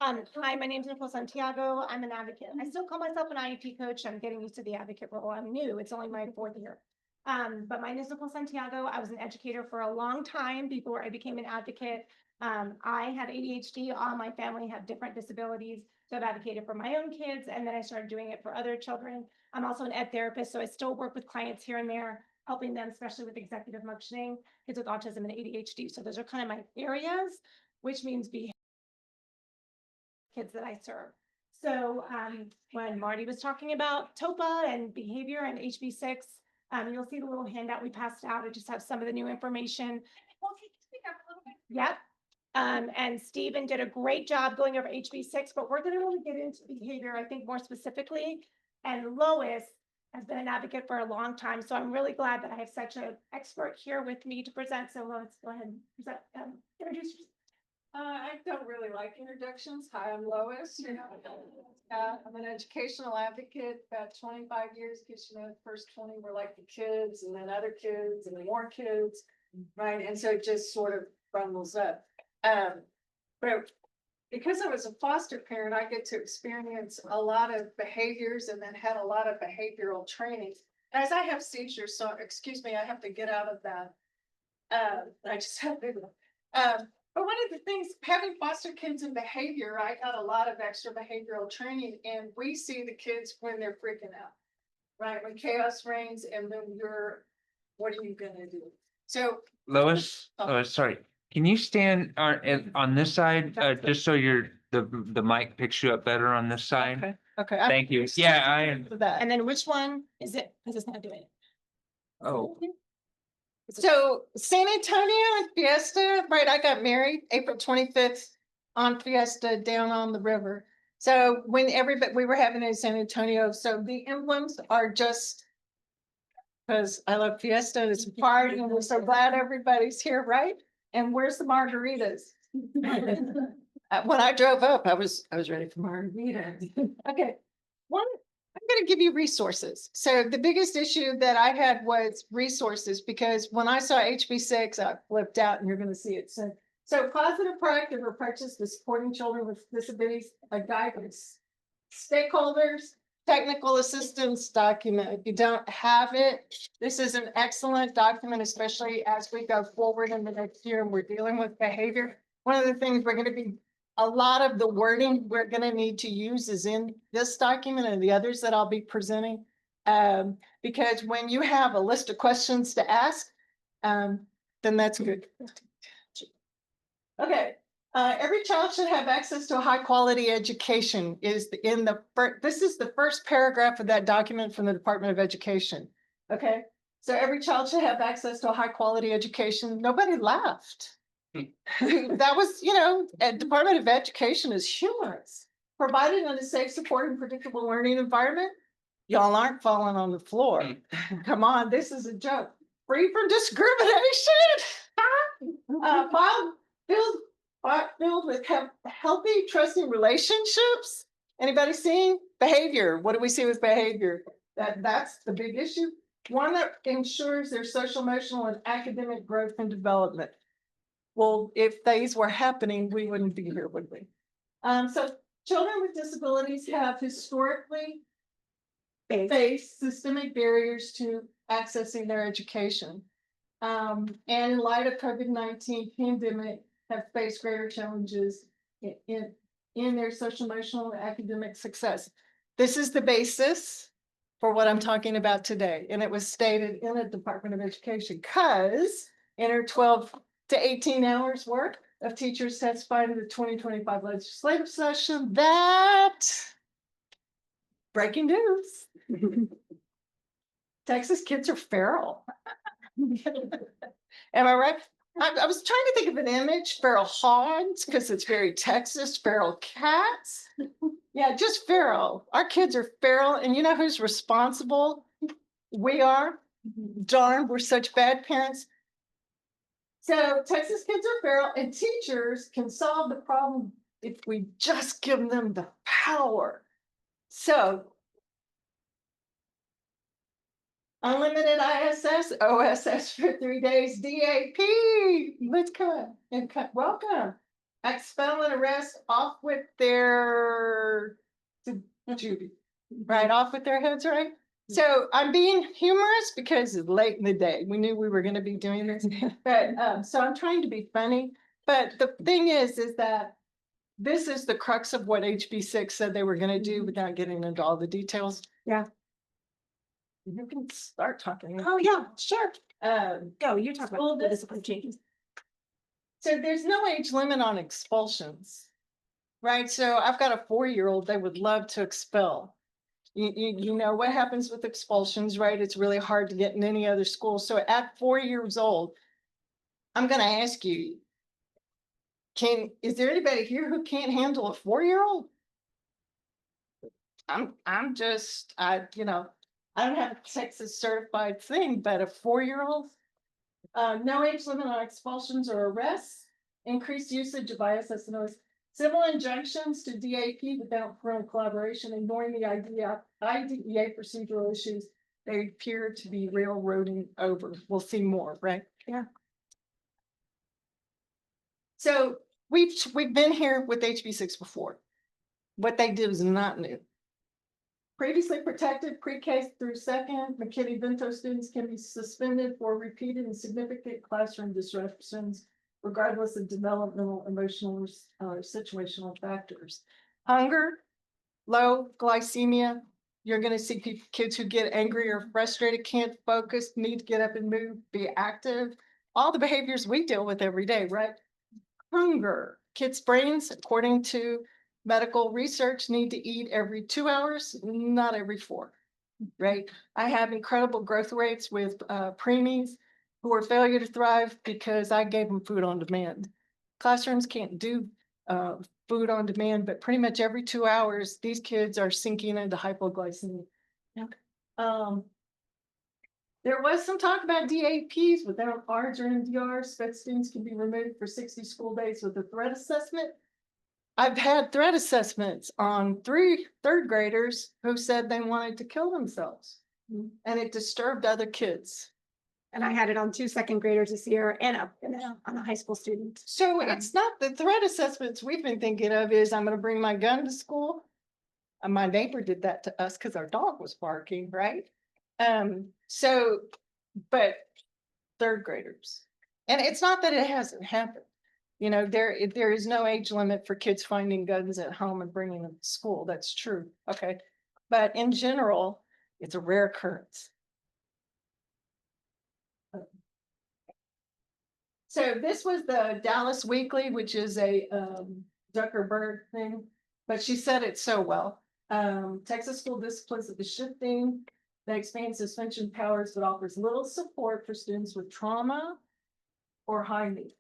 Hi, my name is Nicole Santiago. I'm an advocate. I still call myself an IEP coach. I'm getting used to the advocate role. I'm new. It's only my fourth year. But my name is Nicole Santiago. I was an educator for a long time before I became an advocate. I have ADHD. All my family have different disabilities. So I've advocated for my own kids, and then I started doing it for other children. I'm also an ed therapist, so I still work with clients here and there, helping them, especially with executive functioning, kids with autism and ADHD. So those are kind of my areas, which means kids that I serve. So when Marty was talking about TOPA and behavior and HB6, you'll see the little handout we passed out. I just have some of the new information. Well, can you speak up a little bit? Yep. And Stephen did a great job going over HB6, but we're going to really get into behavior, I think, more specifically. And Lois has been an advocate for a long time, so I'm really glad that I have such an expert here with me to present. So Lois, go ahead and present, introduce yourself. I don't really like introductions. Hi, I'm Lois. I'm an educational advocate, about 25 years, because the first 20 were like the kids, and then other kids, and then more kids, right? And so it just sort of bundles up. But because I was a foster parent, I get to experience a lot of behaviors and then had a lot of behavioral training. As I have seizures, so excuse me, I have to get out of that. I just have to. But one of the things, having foster kids in behavior, I got a lot of extra behavioral training, and we see the kids when they're freaking out, right? When chaos reigns, and then what are you gonna do? So Lois, sorry, can you stand on this side, just so the mic picks you up better on this side? Okay. Thank you. Yeah, I am. And then which one is it? Because it's not doing it. Oh, So San Antonio and Fiesta, right? I got married April 25th on Fiesta down on the river. So when we were having it in San Antonio, so the emblems are just because I love Fiesta and it's a party and we're so glad everybody's here, right? And where's the margaritas? When I drove up, I was ready for margaritas. Okay. I'm going to give you resources. So the biggest issue that I had was resources, because when I saw HB6, I flipped out, and you're going to see it. So positive, proactive approaches to supporting children with disabilities, a guidance, stakeholders, technical assistance document. If you don't have it, this is an excellent document, especially as we go forward in the next year and we're dealing with behavior. One of the things we're going to be a lot of the wording we're going to need to use is in this document and the others that I'll be presenting. Because when you have a list of questions to ask, then that's good. Okay. Every child should have access to a high quality education this is the first paragraph of that document from the Department of Education. Okay. So every child should have access to a high quality education. Nobody laughed. That was, Department of Education is humorous. Provided in a safe, supportive, and predictable learning environment. Y'all aren't falling on the floor. Come on, this is a joke. Free from discrimination. Filled with healthy, trusting relationships. Anybody seeing behavior? What do we see with behavior? That's the big issue. One that ensures their social, emotional, and academic growth and development. Well, if these were happening, we wouldn't be here, would we? So children with disabilities have historically faced systemic barriers to accessing their education. And in light of COVID-19 pandemic, have faced greater challenges in their social, emotional, and academic success. This is the basis for what I'm talking about today. And it was stated in the Department of Education, because in our 12 to 18 hours work of teachers testified in the 2025 legislative session that breaking news. Texas kids are feral. Am I right? I was trying to think of an image, feral hogs, because it's very Texas, feral cats. Yeah, just feral. Our kids are feral, and you know who's responsible? We are. Darn, we're such bad parents. So Texas kids are feral, and teachers can solve the problem if we just give them the power. So unlimited ISS, OSS for 3 days, DAP. Let's come and welcome. expel and arrest off with their, Judy, right, off with their heads, right? So I'm being humorous because it's late in the day. We knew we were gonna be doing this, but, so I'm trying to be funny. But the thing is that this is the crux of what HB6 said they were gonna do without getting into all the details. Yeah. You can start talking. Oh, yeah, sure. Go, you talk School about the discipline changes. So there's no age limit on expulsions, right? So I've got a 4-year-old they would love to expel. You know what happens with expulsions, right? It's really hard to get in any other school. So at 4 years old, I'm gonna ask you, is there anybody here who can't handle a 4-year-old? I'm just, I don't have a Texas certified thing, but a 4-year-old? No age limit on expulsions or arrests, increased usage of ISSNOs, civil injunctions to DAP without parental collaboration, ignoring the IDEA procedural issues they appear to be railroading over. We'll see more, right? Yeah. So we've been here with HB6 before. What they did is not new. Previously protected pre-K through second, McKinney-Vento students can be suspended for repeated and significant classroom disruptions, regardless of developmental, emotional, or situational factors. Hunger, low glycemia. You're going to see kids who get angry or frustrated, can't focus, need to get up and move, be active. All the behaviors we deal with every day, right? Hunger. Kids' brains, according to medical research, need to eat every 2 hours, not every 4, right? I have incredible growth rates with preemies who are failure to thrive because I gave them food on demand. Classrooms can't do food on demand, but pretty much every 2 hours, these kids are sinking into hypoglycemia. There was some talk about DAPs without ARDs or MDRs. SPED students can be removed for 60 school days with a threat assessment. I've had threat assessments on 3 third graders who said they wanted to kill themselves, and it disturbed other kids. And I had it on 2 second graders this year and on a high school student. So it's not the threat assessments we've been thinking of is I'm going to bring my gun to school. And my neighbor did that to us because our dog was barking, right? But third graders, and it's not that it hasn't happened. There is no age limit for kids finding guns at home and bringing them to school. That's true. Okay. But in general, it's a rare occurrence. So this was the Dallas Weekly, which is a Zuckerberg thing, but she said it so well. Texas school disciplines is shifting. That expands suspension powers, but offers little support for students with trauma or high needs.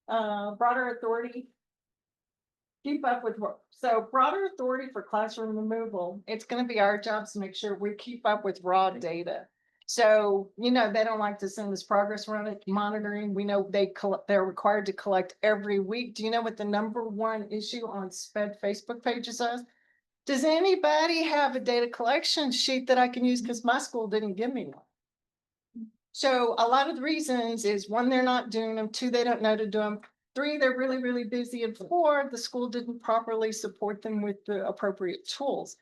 Broader authority. Keep up with work. So broader authority for classroom removal. It's going to be our jobs to make sure we keep up with raw data. So, they don't like to send us progress monitoring. We know they're required to collect every week. Do you know what the #1 issue on SPED Facebook pages is? Does anybody have a data collection sheet that I can use? Because my school didn't give me one. So a lot of the reasons is 1, they're not doing them. 2, they don't know to do them. 3, they're really, really busy. And 4, the school didn't properly support them with the appropriate tools.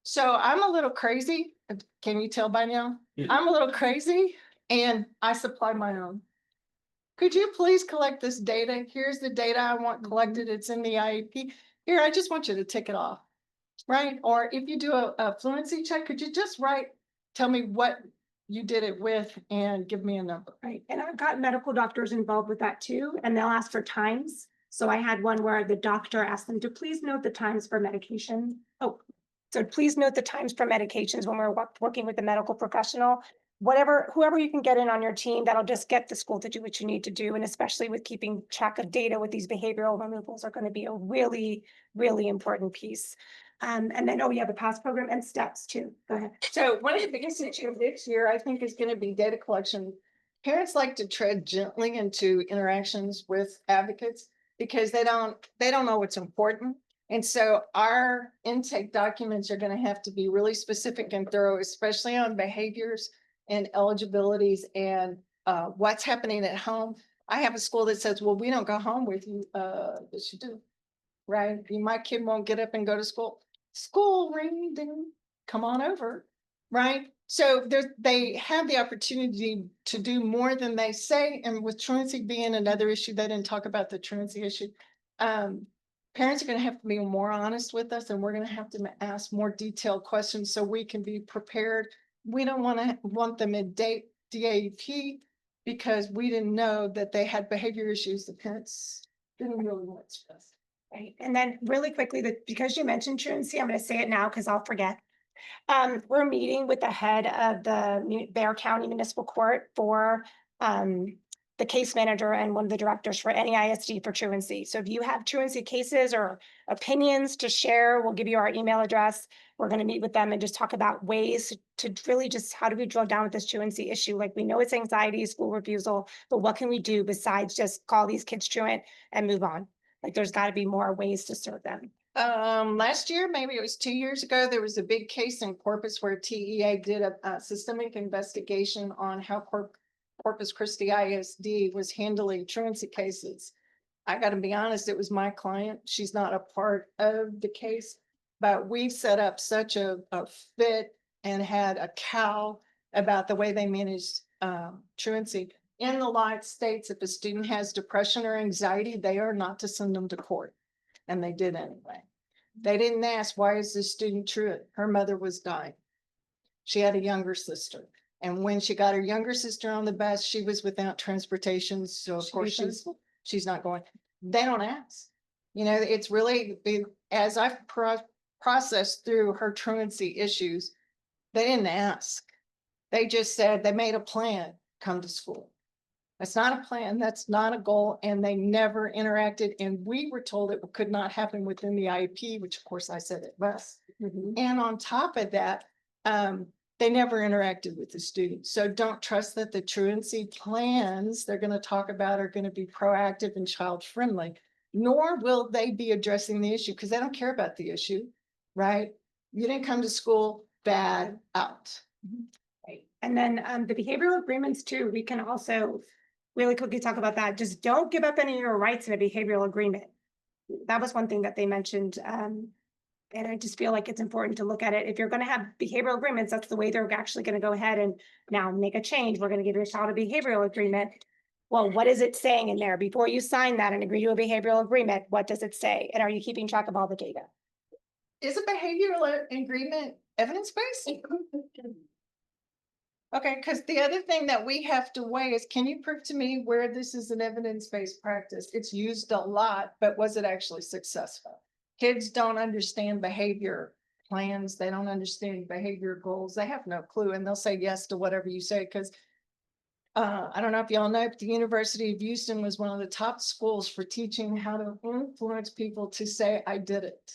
So I'm a little crazy. Can you tell by now? Yeah. I'm a little crazy and I supply my own. Could you please collect this data? Here's the data I want collected. It's in the IEP. Here, I just want you to tick it off. Right? Or if you do a fluency check, could you just tell me what you did it with and give me a number? Right. And I've got medical doctors involved with that too, and they'll ask for times. So I had one where the doctor asked them to please note the times for medication. So please note the times for medications when we're working with the medical professional. Whoever you can get in on your team, that'll just get the school to do what you need to do. And especially with keeping track of data with these behavioral removals are going to be a really, really important piece. And then, the PASS program and steps too. Go ahead. So one of the biggest issues this year, I think, is going to be data collection. Parents like to tread gently into interactions with advocates because they don't know what's important. And so our intake documents are going to have to be really specific and thorough, especially on behaviors and eligibilities and what's happening at home. I have a school that says, well, we don't go home with you. Yes, you do. Right? My kid won't get up and go to school. School ring, ding, come on over. Right? So they have the opportunity to do more than they say. And with truancy being another issue, they didn't talk about the truancy issue. Parents are going to have to be more honest with us, and we're going to have to ask more detailed questions so we can be prepared. We don't want them in DAP because we didn't know that they had behavior issues. The parents didn't really want to express. Right, and then really quickly, because you mentioned truancy, I'm gonna say it now because I'll forget. We're meeting with the head of the Bear County Municipal Court for the case manager and one of the directors for any ISD for truancy. So if you have truancy cases or opinions to share, we'll give you our email address. We're gonna meet with them and just talk about ways to really just, how do we drill down with this truancy issue? Like, we know it's anxiety, school refusal, but what can we do besides just call these kids truant and move on? Like, there's gotta be more ways to serve them. Last year, maybe it was 2 years ago, there was a big case in Corpus where TEA did a systemic investigation on how Corpus Christi ISD was handling truancy cases. I got to be honest, it was my client. She's not a part of the case, but we've set up such a fit and had a cow about the way they managed truancy. In the United States, if a student has depression or anxiety, they are not to send them to court. And they did anyway. They didn't ask, why is this student truant? Her mother was dying. She had a younger sister. And when she got her younger sister on the bus, she was without transportation. So of course she's not going. They don't ask. You know, it's really, as I've processed through her truancy issues, they didn't ask. They just said, they made a plan, come to school. That's not a plan. That's not a goal. And they never interacted. And we were told it could not happen within the IEP, which of course I said it was. And on top of that, they never interacted with the students. So don't trust that the truancy plans they're going to talk about are going to be proactive and child friendly, nor will they be addressing the issue because they don't care about the issue, right? You didn't come to school, bad, out. Right. And then the behavioral agreements too, we can also really quickly talk about that. Just don't give up any of your rights in a behavioral agreement. That was one thing that they mentioned. And I just feel like it's important to look at it. If you're going to have behavioral agreements, that's the way they're actually going to go ahead and now make a change. We're going to give your child a behavioral agreement. Well, what is it saying in there? Before you sign that and agree to a behavioral agreement, what does it say? And are you keeping track of all the data? Is a behavioral agreement evidence-based? Okay, because the other thing that we have to weigh is, can you prove to me where this is an evidence-based practice? It's used a lot, but was it actually successful? Kids don't understand behavior plans. They don't understand behavior goals. They have no clue, and they'll say yes to whatever you say. Because I don't know if y'all know, but the University of Houston was one of the top schools for teaching how to influence people to say, I did it.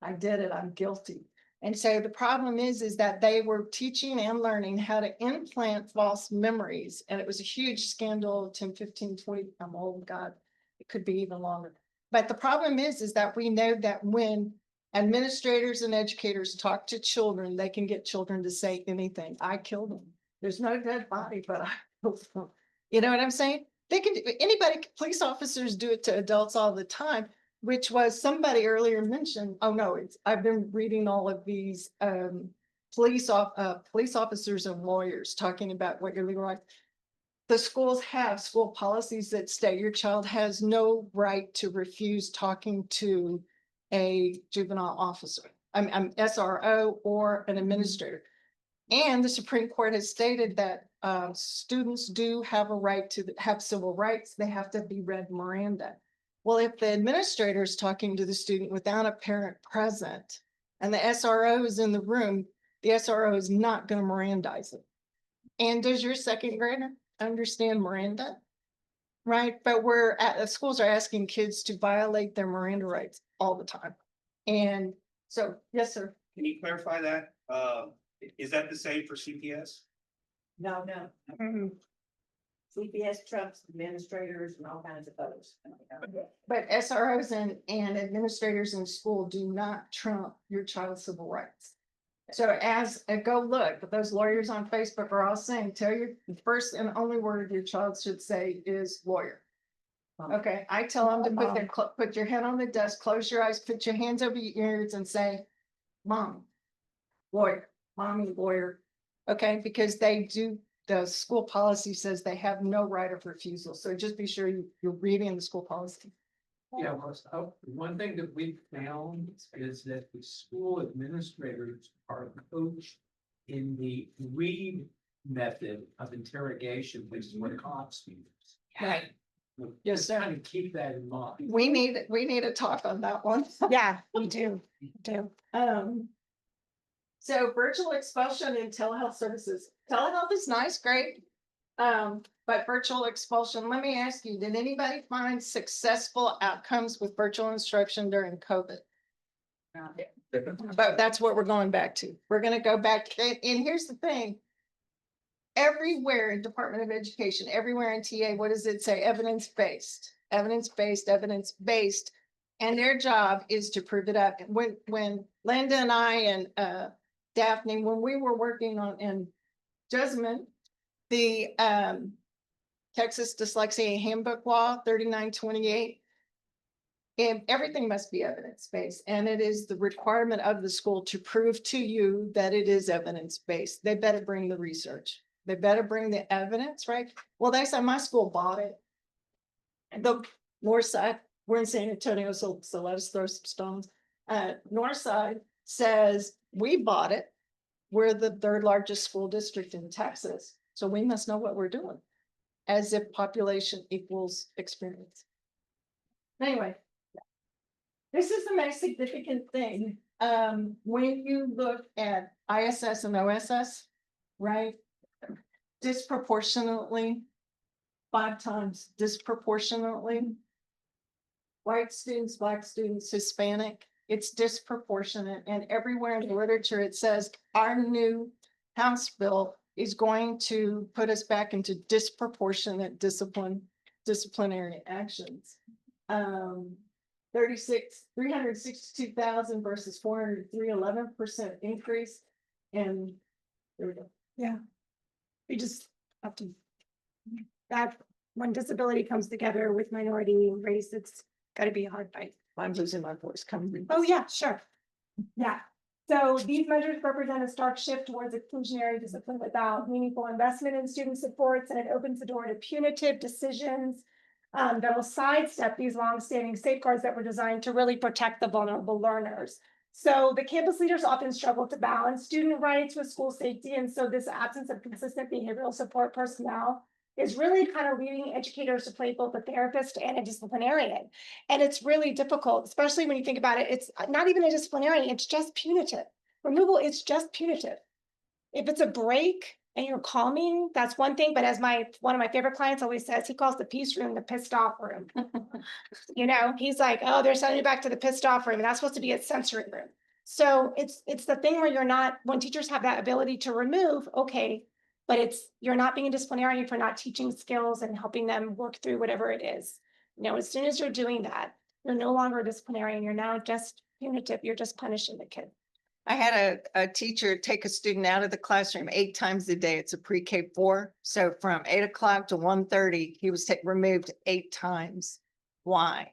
I did it. I'm guilty. And so the problem is that they were teaching and learning how to implant false memories. And it was a huge scandal, 10, 15, 20, I'm old, God, it could be even longer. But the problem is that we know that when administrators and educators talk to children, they can get children to say anything. I killed them. There's no dead body, but I killed them. You know what I'm saying? They can do anybody, police officers do it to adults all the time. Which was somebody earlier mentioned, oh no, I've been reading all of these police officers and lawyers talking about what your legal rights. The schools have school policies that state your child has no right to refuse talking to a juvenile officer, I'm SRO or an administrator. And the Supreme Court has stated that students do have a right to have civil rights. They have to be read Miranda. Well, if the administrator is talking to the student without a parent present and the SRO is in the room, the SRO is not going to Mirandize it. And does your second grader understand Miranda? Right? But the schools are asking kids to violate their Miranda rights all the time. And so, yes, sir. Can you clarify that? Is that the same for CPS? No. CPS trumps administrators and all kinds of others. But SROs and administrators in school do not trump your child's civil rights. So go look, but those lawyers on Facebook are all saying, tell your the first and only word your child should say is lawyer. Okay, I tell them to put your head on the desk, close your eyes, put your hands over your ears and say, mom, lawyer, mommy, lawyer. Okay, because the school policy says they have no right of refusal. So just be sure you're reading the school policy. Yeah, well, so one thing that we found is that the school administrators are coached in the read method of interrogation, which is what cops use. Right. Yes, Just sir. kind of keep that in mind. We need to talk on that one. Yeah, we do. So virtual expulsion and telehealth services. Telehealth is nice, great. But virtual expulsion, let me ask you, did anybody find successful outcomes with virtual instruction during COVID? But that's what we're going back to. We're gonna go back, and here's the thing. Everywhere in Department of Education, everywhere in TA, what does it say? Evidence-based, evidence-based, evidence-based. And their job is to prove it up. When Linda and I and Daphne, when we were working on in Jessamine, the Texas Dyslexia Handbook Law 3928. And everything must be evidence-based, and it is the requirement of the school to prove to you that it is evidence-based. They better bring the research. They better bring the evidence, right? Well, they said my school bought it. And the north side, we're in San Antonio, so let us throw some stones. North side says we bought it. We're the third largest school district in Texas, so we must know what we're doing. As if population equals experience. Anyway, this is the most significant thing. When you look at ISS and OSS, right? Disproportionately, 5 times disproportionately. White students, Black students, Hispanic, it's disproportionate. And everywhere in the literature, it says our new House bill is going to put us back into disproportionate disciplinary actions. 362,000 versus 403, 11% increase. And there we go. Yeah. We just have to, that, when disability comes together with minority and race, it's gotta be a hard fight. I'm losing my voice coming. Oh, yeah, sure. Yeah. So these measures represent a stark shift towards exclusionary discipline without meaningful investment in student supports, and it opens the door to punitive decisions that will sidestep these longstanding safeguards that were designed to really protect the vulnerable learners. So the campus leaders often struggle to balance student rights with school safety, and so this absence of consistent behavioral support personnel is really kind of leading educators to play both a therapist and a disciplinarian. And it's really difficult, especially when you think about it. It's not even a disciplinarian, it's just punitive. Removal, it's just punitive. If it's a break and you're calming, that's one thing. But as one of my favorite clients always says, he calls the peace room the pissed off room. You know, he's like, oh, they're sending you back to the pissed off room, and that's supposed to be a sensory room. So it's the thing where you're not, when teachers have that ability to remove, okay, but you're not being a disciplinarian for not teaching skills and helping them work through whatever it is. You know, as soon as you're doing that, you're no longer a disciplinarian, you're now just punitive, you're just punishing the kid. I had a teacher take a student out of the classroom 8 times a day. It's a pre-K 4. So from 8 o'clock to 1:30, he was removed 8 times. Why?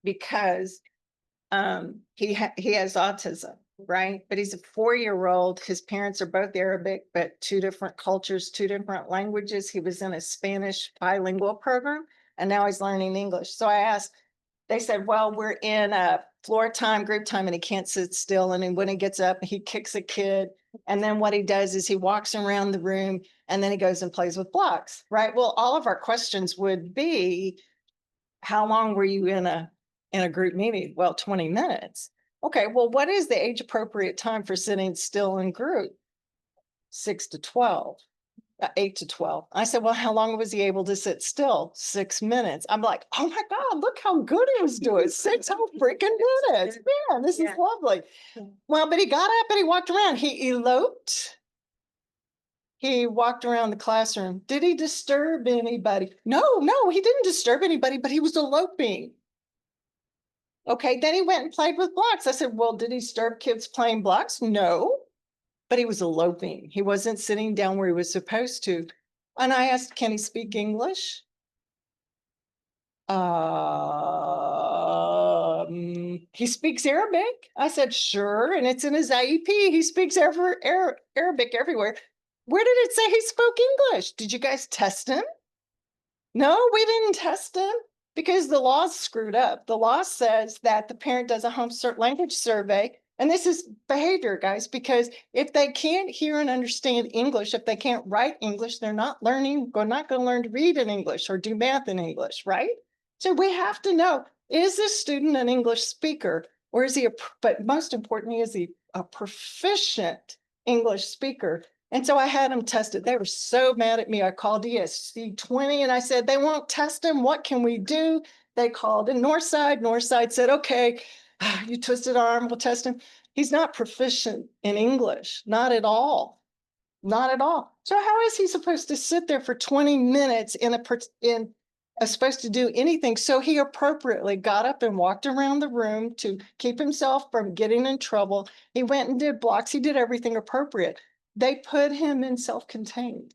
Because he has autism, right? But he's a 4-year-old. His parents are both Arabic, but 2 different cultures, 2 different languages. He was in a Spanish bilingual program, and now he's learning English. So I asked, they said, well, we're in a floor time, group time, and he can't sit still. And then when he gets up, he kicks a kid. And then what he does is he walks around the room and then he goes and plays with blocks, right? Well, all of our questions would be, how long were you in a group meeting? Well, 20 minutes. Okay, well, what is the age appropriate time for sitting still in group? 6 to 12. 8 to 12. I said, well, how long was he able to sit still? 6 minutes. I'm like, oh my God, look how good he was doing. 6 whole freaking minutes. Man, this is lovely. Well, but he got up and he walked around. He eloped. He walked around the classroom. Did he disturb anybody? No, he didn't disturb anybody, but he was eloping. Okay, then he went and played with blocks. I said, well, did he disturb kids playing blocks? No. but he was eloping. He wasn't sitting down where he was supposed to. And I asked, can he speak English? He speaks Arabic. I said, sure. And it's in his IEP. He speaks Arabic everywhere. Where did it say he spoke English? Did you guys test him? No, we didn't test him because the law's screwed up. The law says that the parent does a language survey. And this is behavior, guys, because if they can't hear and understand English, if they can't write English, they're not not going to learn to read in English or do math in English, right? So we have to know, is this student an English speaker or is he but most importantly, is he a proficient English speaker? And so I had them tested. They were so mad at me. I called ESC 20 and I said, they won't test him. What can we do? They called in Northside. Northside said, okay, you twisted arm, we'll test him. He's not proficient in English, not at all. Not at all. So how is he supposed to sit there for 20 minutes supposed to do anything? So he appropriately got up and walked around the room to keep himself from getting in trouble. He went and did blocks. He did everything appropriate. They put him in self-contained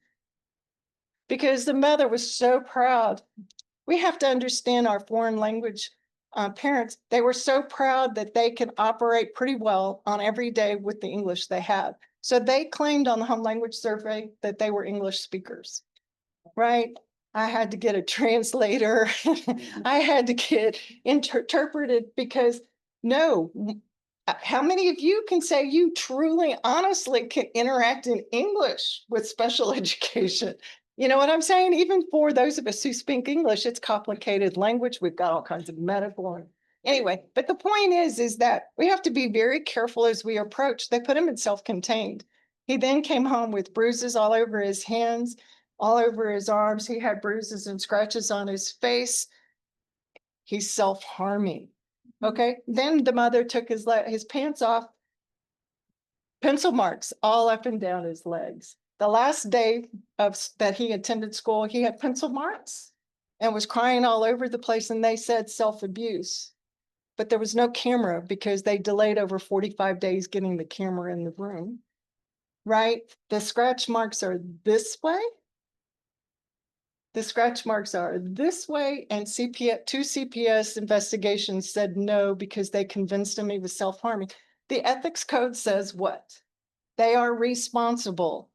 because the mother was so proud. We have to understand our foreign language parents. They were so proud that they can operate pretty well on every day with the English they have. So they claimed on the home language survey that they were English speakers, right? I had to get a translator. I had to get interpreted because no, how many of you can say you truly, honestly can interact in English with special education? You know what I'm saying? Even for those of us who speak English, it's complicated language. We've got all kinds of medical. Anyway, but the point is that we have to be very careful as we approach. They put him in self-contained. He then came home with bruises all over his hands, all over his arms. He had bruises and scratches on his face. He's self-harming. Okay. Then the mother took his pants off, pencil marks all up and down his legs. The last day that he attended school, he had pencil marks and was crying all over the place. And they said self-abuse, but there was no camera because they delayed over 45 days getting the camera in the room, right? The scratch marks are this way. The scratch marks are this way, and two CPS investigations said no because they convinced him he was self-harming. The ethics code says what? They are responsible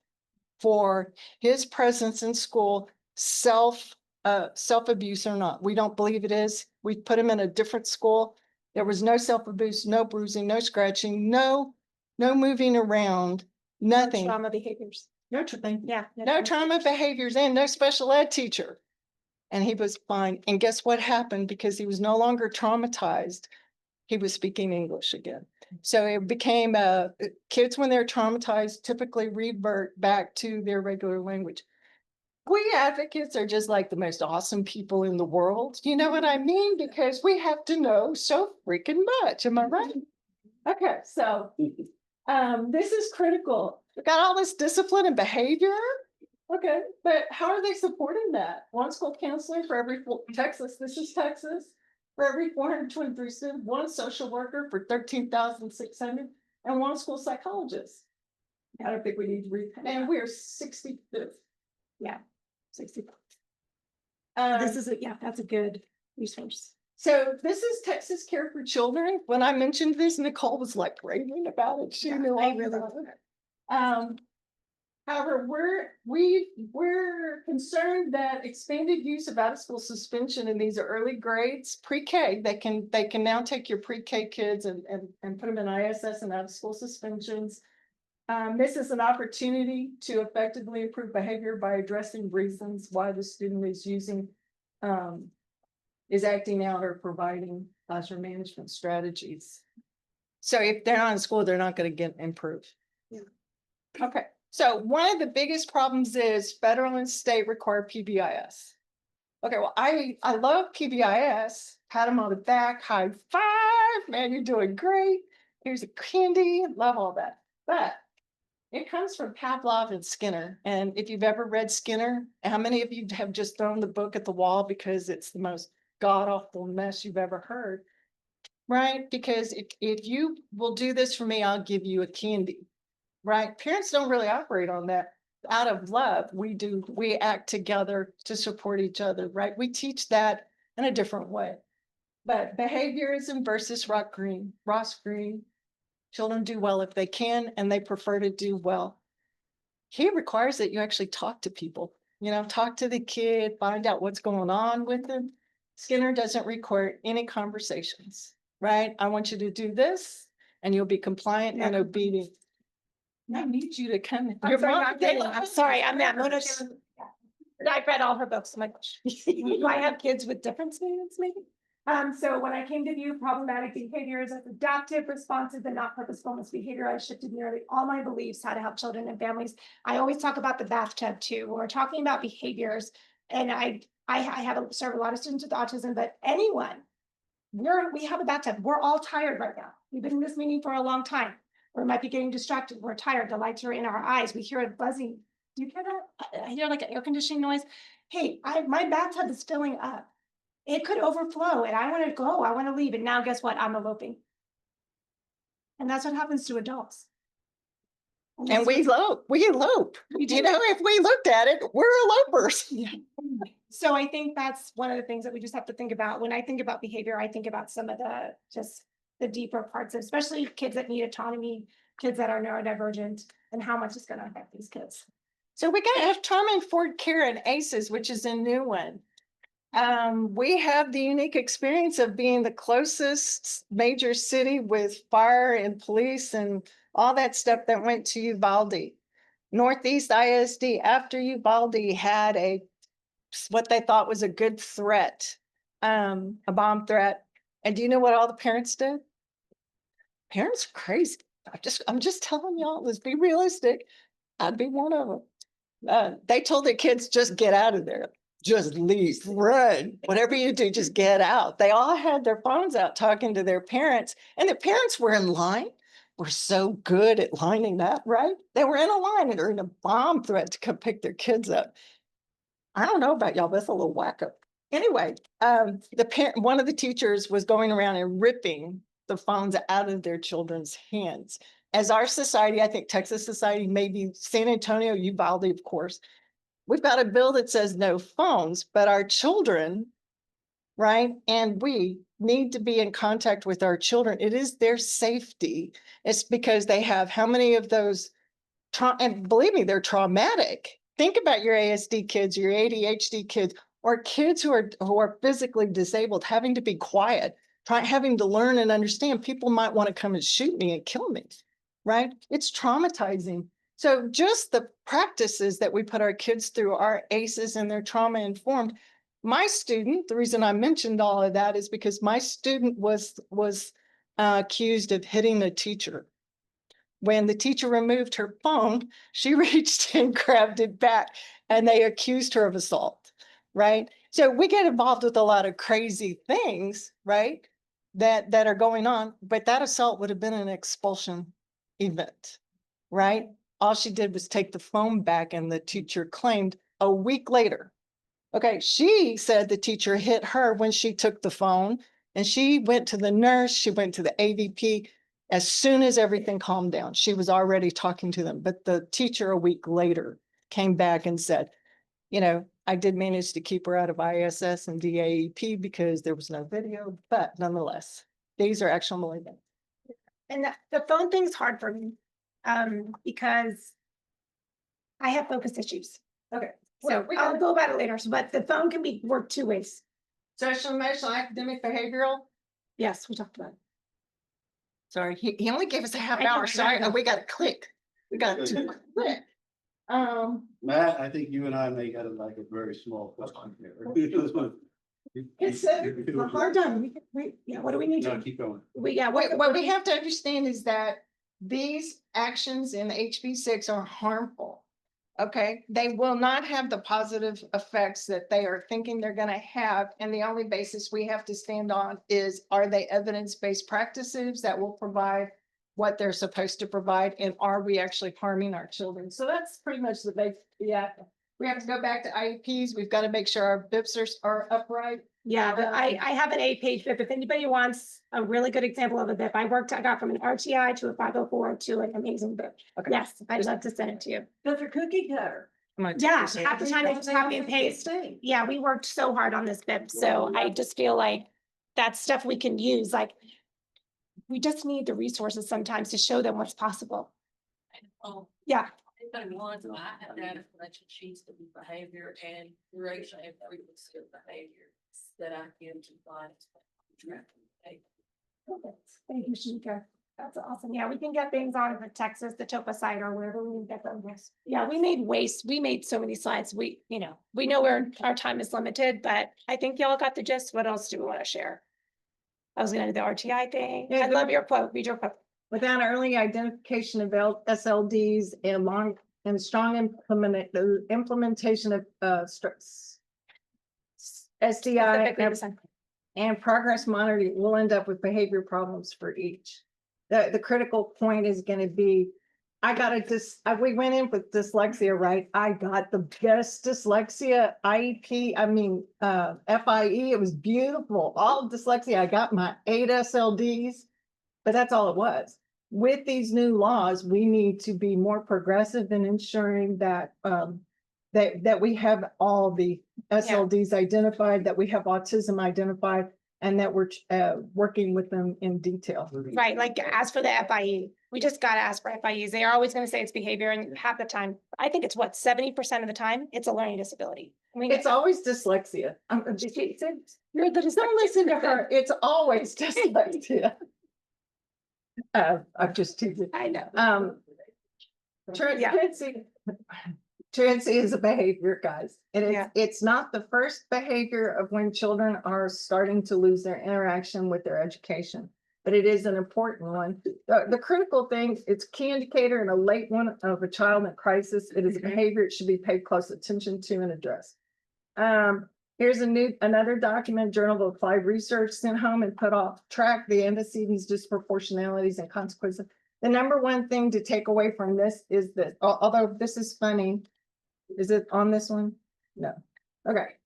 for his presence in school, self-abuse or not. We don't believe it is. We put him in a different school. There was no self-abuse, no bruising, no scratching, no moving around, nothing. Trauma behaviors. No thing. Yeah. No trauma behaviors and no special ed teacher. And he was fine. And guess what happened? Because he was no longer traumatized, he was speaking English again. So it became kids, when they're traumatized, typically revert back to their regular language. We advocates are just like the most awesome people in the world. You know what I mean? Because we have to know so freaking much. Am I right? Okay, so this is critical. We got all this discipline and behavior. Okay, but how are they supporting that? One school counselor for every Texas. This is Texas. For every 423 students, one social worker for 13,600, and one school psychologist. I don't think we need to read. And we're 65th. Yeah. 65. This is That's a good resource. So this is Texas Care for Children. When I mentioned this, Nicole was like raving about it. She knew all about it. However, we're concerned that expanded use of out-of-school suspension in these early grades, pre-K, they can now take your pre-K kids and put them in ISS and out-of-school suspensions. This is an opportunity to effectively improve behavior by addressing reasons why the student is acting out or providing classroom management strategies. So if they're not in school, they're not going to get improved. Yeah. Okay. So one of the biggest problems is federal and state require PBIS. Okay, well, I love PBIS, pat them on the back, high five, man, you're doing great. Here's a candy, love all that. But it comes from Pavlov and Skinner. And if you've ever read Skinner, how many of you have just thrown the book at the wall because it's the most god-awful mess you've ever heard, right? Because if you will do this for me, I'll give you a candy. right? Parents don't really operate on that. Out of love, we act together to support each other, right? We teach that in a different way. But behaviorism versus Ross Green, children do well if they can, and they prefer to do well. He requires that you actually talk to people, talk to the kid, find out what's going on with them. Skinner doesn't require any conversations, right? I want you to do this and you'll be compliant and obedient. I need you to come in. I'm sorry, not kidding. I'm sorry, I'm not. I've read all her books. I'm like, do I have kids with different needs maybe? So when I came to view problematic behaviors as adaptive, responsive, and not purposeful misbehavior, I shifted nearly all my beliefs how to help children and families. I always talk about the bathtub too, when we're talking about behaviors. And I serve a lot of students with autism, but anyone, we have a bathtub. We're all tired right now. We've been in this meeting for a long time. We might be getting distracted. We're tired. The lights are in our eyes. We hear it buzzing. Do you hear that? I hear like an air conditioning noise. Hey, my bathtub is filling up. It could overflow and I want to go. I want to leave. And now guess what? I'm eloping. And that's what happens to adults. And we elope. We do. If we looked at it, we're elopers. Yeah. So I think that's one of the things that we just have to think about. When I think about behavior, I think about some of the deeper parts, especially kids that need autonomy, kids that are neurodivergent, and how much it's going to affect these kids. So we got have trauma-informed care and ACEs, which is a new one. We have the unique experience of being the closest major city with fire and police and all that stuff that went to Uvalde. Northeast ISD, after Uvalde had what they thought was a good threat, a bomb threat. And do you know what all the parents did? Parents are crazy. I'm just telling y'all, let's be realistic. I'd be one of them. They told their kids, just get out of there. Just leave, run, whatever you do, just get out. They all had their phones out talking to their parents, and the parents were in line. We're so good at lining up, right? They were in a line during a bomb threat to come pick their kids up. I don't know about y'all, but it's a little wacko. Anyway, one of the teachers was going around and ripping the phones out of their children's hands. As our society, I think Texas society, maybe San Antonio, Uvalde, of course, we've got a bill that says no phones, but our children, right? And we need to be in contact with our children. It is their safety. It's because they have how many of those, and believe me, they're traumatic. Think about your ASD kids, your ADHD kids, or kids who are physically disabled, having to be quiet, having to learn and understand people might want to come and shoot me and kill me, right? It's traumatizing. So just the practices that we put our kids through, our ACEs, and they're trauma informed. My student, the reason I mentioned all of that is because my student was accused of hitting the teacher. When the teacher removed her phone, she reached and grabbed it back, and they accused her of assault, right? So we get involved with a lot of crazy things, right, that are going on, but that assault would have been an expulsion event, right? All she did was take the phone back, and the teacher claimed a week later. Okay, she said the teacher hit her when she took the phone, and she went to the nurse, she went to the AVP. As soon as everything calmed down, she was already talking to them. But the teacher a week later came back and said, I did manage to keep her out of ISS and DAEP because there was no video, but nonetheless, these are actual events. And the phone thing's hard for me. Because I have focus issues. Okay. So I'll go about it later, but the phone can work two ways. Social, emotional, academic, behavioral. Yes, we talked about it. Sorry, he only gave us a half I know, hour, I know. we got to click. We got to click. Matt, I think you and I may get like a very small question here. We're done. What do we need No, to? keep going. What we have to understand is that these actions in HB6 are harmful. Okay, they will not have the positive effects that they are thinking they're going to have. And the only basis we have to stand on is, are they evidence-based practices that will provide what they're supposed to provide? And are we actually harming our children? So that's pretty much the basic. Yeah, we have to go back to IEPs. We've got to make sure our BIPs are upright. Yeah, but I have an 8-page BIP. If anybody wants a really good example of a BIP, I got from an RTI to a 504 to an amazing BIP. Okay. Yes, I'd love to send it to you. Because they're cookie cutter. Yeah, half the time they just copy and paste. Yeah, we worked so hard on this BIP, so I just feel like that's stuff we can use, like we just need the resources sometimes to show them what's possible. Oh, Yeah, anybody wants, I have data collection sheets of behavior and duration and frequency of behavior that I give to clients. thank you, Shika. That's awesome. Yeah, we can get things on the Texas, the TOPA site or wherever we can get them. Yeah, we made so many slides. We know where our time is limited, but I think y'all got the gist. What else do we want to share? I was gonna do the RTI thing. Yeah, I love your quote. Read your quote. Without early identification of SLDs and strong implementation of SDI Specifically the same. and progress monitoring, we'll end up with behavior problems for each. The critical point is gonna be, we went in with dyslexia, right? I got the best dyslexia IEP, FIE, it was beautiful, all dyslexia. I got my 8 SLDs, but that's all it was. With these new laws, we need to be more progressive in ensuring that that we have all the SLDs identified, that we have autism identified, and that we're working with them in detail. Right, like as for the FIE, we just gotta ask for FIEs. They are always gonna say it's behavior, and half the time, I think it's 70% of the time, it's a learning disability. I mean, It's always dyslexia. you're the Don't listen to her. It's always dyslexia. I'm just teasing. I know. Yeah. Truancy is a behavior, guys. And Yeah. it's not the first behavior of when children are starting to lose their interaction with their education, but it is an important one. The critical thing, it's a key indicator and a late one of a child in crisis. It is a behavior it should be paid close attention to and addressed. Here's another document, Journal of Applied Research, sent home and put off track the antecedents, disproportionalities, and consequences. The number one thing to take away from this is that, although this is funny, is it on this one? No. Okay.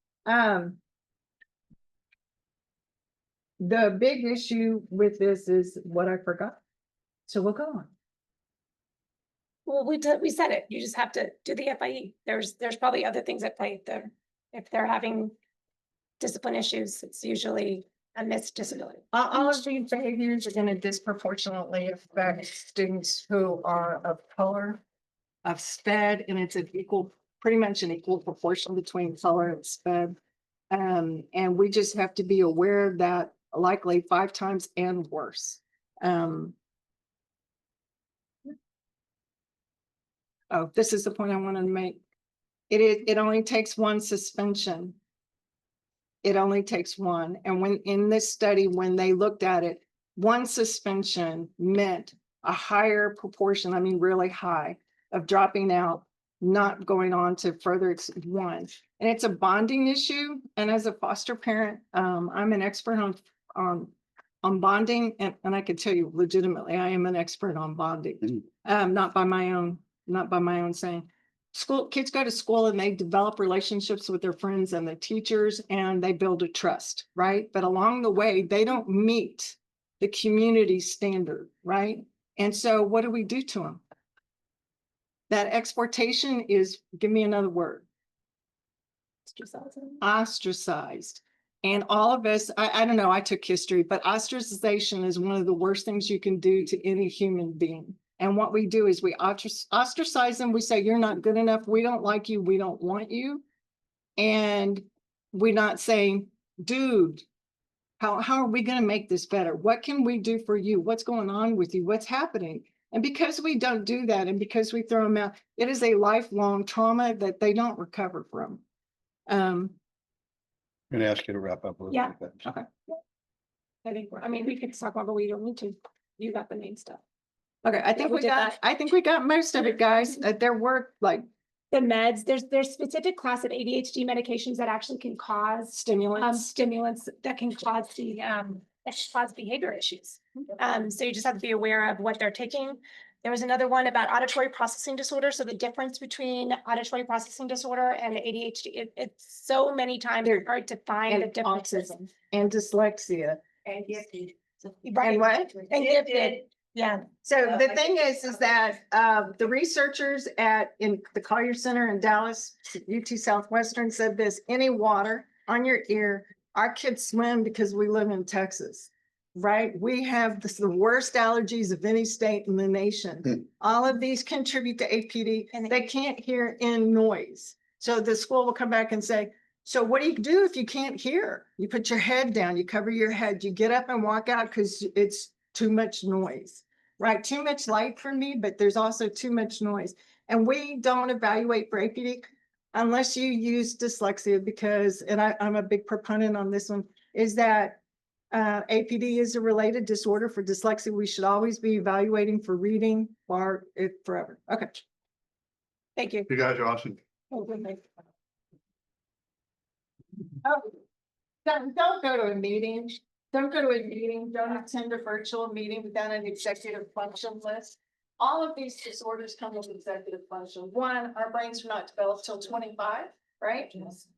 The big issue with this is what I forgot. So we'll go on. Well, we said it. You just have to do the FIE. There's probably other things at play there. If they're having discipline issues, it's usually a missed disability. All of these behaviors are going to disproportionately affect students who are of color, of SPED, and it's pretty much an equal proportion between color and SPED. And we just have to be aware of that, likely 5 times and worse. Oh, this is the point I wanted to make. It only takes one suspension. It only takes one. And when in this study, when they looked at it, one suspension meant a higher proportion, really high, of dropping out, not going on to further one. And it's a bonding issue. And as a foster parent, I'm an expert on bonding. And I can tell you legitimately, I am an expert on bonding. Not by my own saying. Kids go to school and they develop relationships with their friends and the teachers, and they build a trust, right? But along the way, they don't meet the community standard, right? And so what do we do to them? That exportation is, give me another word. Ostracized. And all of us, I don't know, I took history, but ostracization is one of the worst things you can do to any human being. And what we do is we ostracize them. We say, you're not good enough. We don't like you. We don't want you. And we're not saying, dude, how are we going to make this better? What can we do for you? What's going on with you? What's happening? And because we don't do that, and because we throw them out, it is a lifelong trauma that they don't recover from. I'm going to ask you to wrap up. Yeah. Okay. We could talk about, but we don't need to. You got the main stuff. Okay, I think we got most of it, guys. There were like the meds. There's specific class of ADHD medications that actually can cause stimulants that can cause behavior issues. So you just have to be aware of what they're taking. There was another one about auditory processing disorder. So the difference between auditory processing disorder and ADHD, it's so many times They're- hard to find the And differences. autism and dyslexia. And gifted. Right. And what? And gifted, yeah. So the thing is that the researchers in the Collier Center in Dallas, UT Southwestern said this, any water on your ear, our kids swim because we live in Texas, right? We have the worst allergies of any state in the nation. All of these contribute to APD and they can't hear in noise. So the school will come back and say, so what do you do if you can't hear? You put your head down, you cover your head, you get up and walk out because it's too much noise, right? Too much light for me, but there's also too much noise. And we don't evaluate for APD unless you use dyslexia because, and I'm a big proponent on this one, is that APD is a related disorder for dyslexia. We should always be evaluating for reading or forever. Okay. Thank you. You guys are awesome. Oh, don't go to a meeting. Don't go to a meeting. Don't attend a virtual meeting without an executive function list. All of these disorders come with executive function. One, our brains are not developed till 25, right?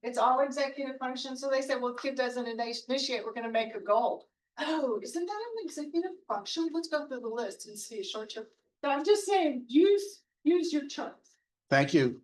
It's all executive function. So they said, well, kid doesn't initiate, we're gonna make a goal. Oh, isn't that an executive function? Let's go through the list and see a short term. So I'm just saying, use your charts. Thank you.